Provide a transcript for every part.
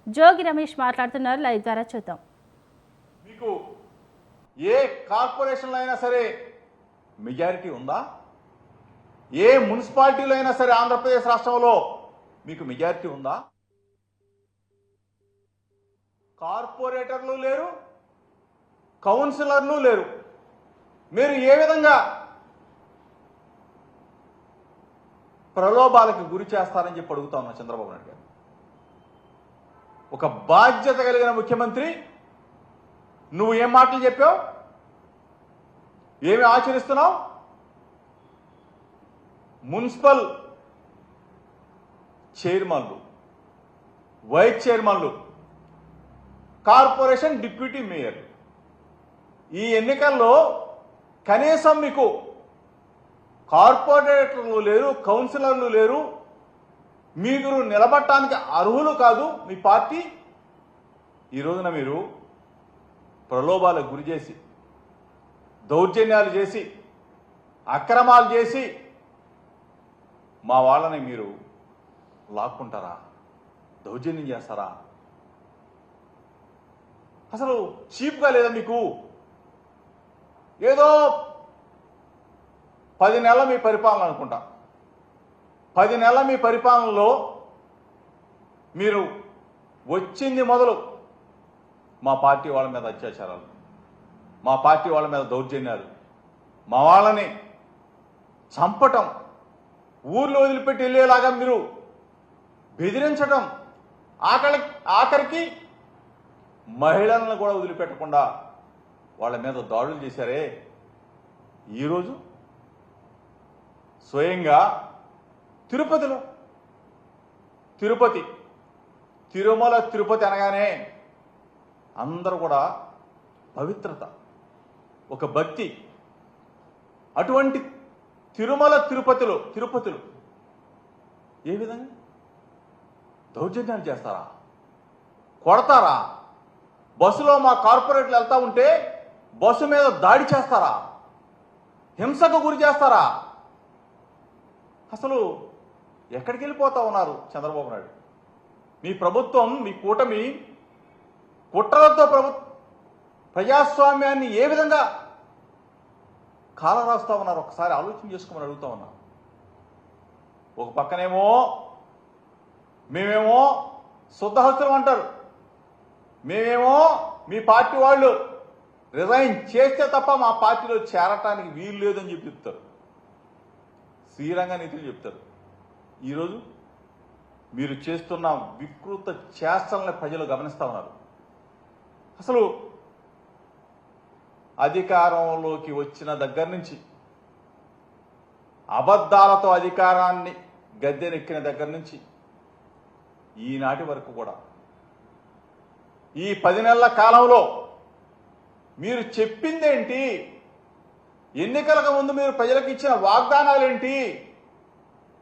జోగి రమేష్ మాట్లాడుతున్నారు. లైవ్ ద్వారా చూద్దాం. మీకు ఏ కార్పొరేషన్లో అయినా సరే మెజారిటీ ఉందా? ఏ మున్సిపాలిటీలో అయినా సరే ఆంధ్రప్రదేశ్ రాష్ట్రంలో మీకు మెజారిటీ ఉందా? కార్పొరేటర్లు లేరు, కౌన్సిలర్లు లేరు. మీరు ఏ విధంగా ప్రలోభాలకు గురి చేస్తారని చెప్పి అడుగుతా ఉన్నా చంద్రబాబు నాయుడు గారు. ఒక బాధ్యత కలిగిన ముఖ్యమంత్రి, నువ్వు ఏం మాటలు చెప్పావు, ఏమి ఆచరిస్తున్నావు? మున్సిపల్ చైర్మన్లు, వైస్ చైర్మన్లు, కార్పొరేషన్ డిప్యూటీ మేయర్, ఈ ఎన్నికల్లో కనీసం మీకు కార్పొరేటర్లు లేరు, కౌన్సిలర్లు లేరు, మీరు నిలబడటానికి అర్హులు కాదు మీ పార్టీ. ఈ రోజున మీరు ప్రలోభాలకు గురి చేసి, దౌర్జన్యాలు చేసి, అక్రమాలు చేసి మా వాళ్ళని మీరు లాక్కుంటారా? దౌర్జన్యం చేస్తారా? అసలు చీప్గా లేదా మీకు? ఏదో 10 నెలల మీ పరిపాలన అనుకుంటా, 10 నెలల మీ పరిపాలనలో మీరు వచ్చింది మొదలు మా పార్టీ వాళ్ళ మీద అత్యాచారాలు, మా పార్టీ వాళ్ళ మీద దౌర్జన్యాలు, మా వాళ్ళని చంపటం, ఊర్లో వదిలిపెట్టి వెళ్ళేలాగా మీరు బెదిరించటం, ఆఖరికి మహిళలను కూడా వదిలిపెట్టకుండా వాళ్ళ మీద దాడులు చేశారే. ఈరోజు స్వయంగా తిరుపతిలో, తిరుమల తిరుపతి అనగానే అందరూ కూడా పవిత్రత, ఒక భక్తి. అటువంటి తిరుమల తిరుపతిలో ఏ విధంగా దౌర్జన్యాలు చేస్తారా? కొడతారా? బస్సులో మా కార్పొరేట్లు వెళ్తా ఉంటే బస్సు మీద దాడి చేస్తారా? హింసకు గురి చేస్తారా? అసలు ఎక్కడికి వెళ్ళిపోతా ఉన్నారు చంద్రబాబు నాయుడు? మీ ప్రభుత్వం, మీ కూటమి కుట్రలతో ప్రజాస్వామ్యాన్ని ఏ విధంగా కాలరాస్తా ఉన్నారు ఒకసారి ఆలోచన చేసుకోమని అడుగుతా ఉన్నా. ఒక పక్కనేమో మేమేమో శుద్ధహస్తులం అంటారు, మేమేమో మీ పార్టీ వాళ్ళు రిజైన్ చేస్తే తప్ప మా పార్టీలో చేరటానికి వీలు లేదని చెప్పి చెప్తారు, శ్రీరంగ నీతులు చెప్తారు. ఈరోజు మీరు చేస్తున్న వికృత చేష్టలను ప్రజలు గమనిస్తా ఉన్నారు. అసలు అధికారంలోకి వచ్చిన దగ్గర నుంచి, అబద్ధాలతో అధికారాన్ని గద్దెనెక్కిన దగ్గర నుంచి ఈనాటి వరకు కూడా ఈ 10 నెలల కాలంలో మీరు చెప్పిందేంటి? ఎన్నికలకు ముందు మీరు ప్రజలకు ఇచ్చిన వాగ్దానాలేంటి?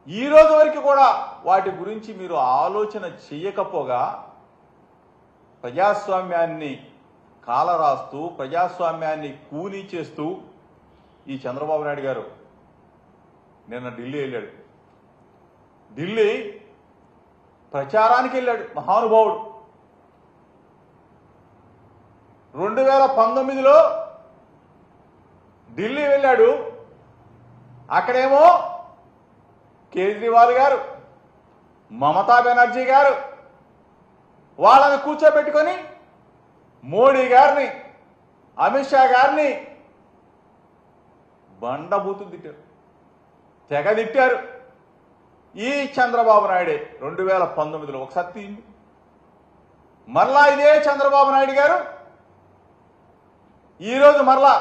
ఈ రోజు వరకు కూడా వాటి గురించి మీరు ఆలోచన చెయ్యకపోగా ప్రజాస్వామ్యాన్ని కాలరాస్తూ, ప్రజాస్వామ్యాన్ని కూనీ చేస్తూ ఈ చంద్రబాబు నాయుడు గారు నిన్న ఢిల్లీ వెళ్ళాడు. ఢిల్లీ ప్రచారానికి వెళ్ళాడు మహానుభావుడు. 2019లో ఢిల్లీ వెళ్ళాడు. అక్కడేమో కేజ్రీవాల్ గారు, మమతా బెనర్జీ గారు వాళ్ళని కూర్చోబెట్టుకొని మోడీ గారిని, అమిత్ షా గారిని బండబూతులు తిట్టారు, తెగ తిట్టారు. ఈ చంద్రబాబు నాయుడే 2019లో ఒకసారి తీయండి. మరలా ఇదే చంద్రబాబు నాయుడు గారు ఈరోజు మరలా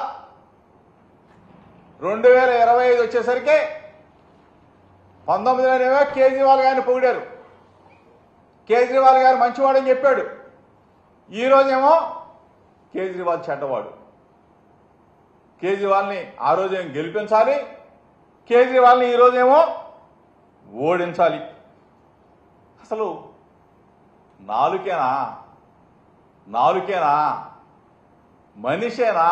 2025 వచ్చేసరికి 19లోనేమో కేజ్రీవాల్ గారిని పొగిడారు, కేజ్రీవాల్ గారు మంచివాడని చెప్పాడు. ఈరోజేమో కేజ్రీవాల్ చెడ్డవాడు. కేజ్రీవాల్ని ఆ రోజేమో గెలిపించాలి, కేజ్రీవాల్ని ఈరోజేమో ఓడించాలి. అసలు నాలుకేనా? మనిషేనా?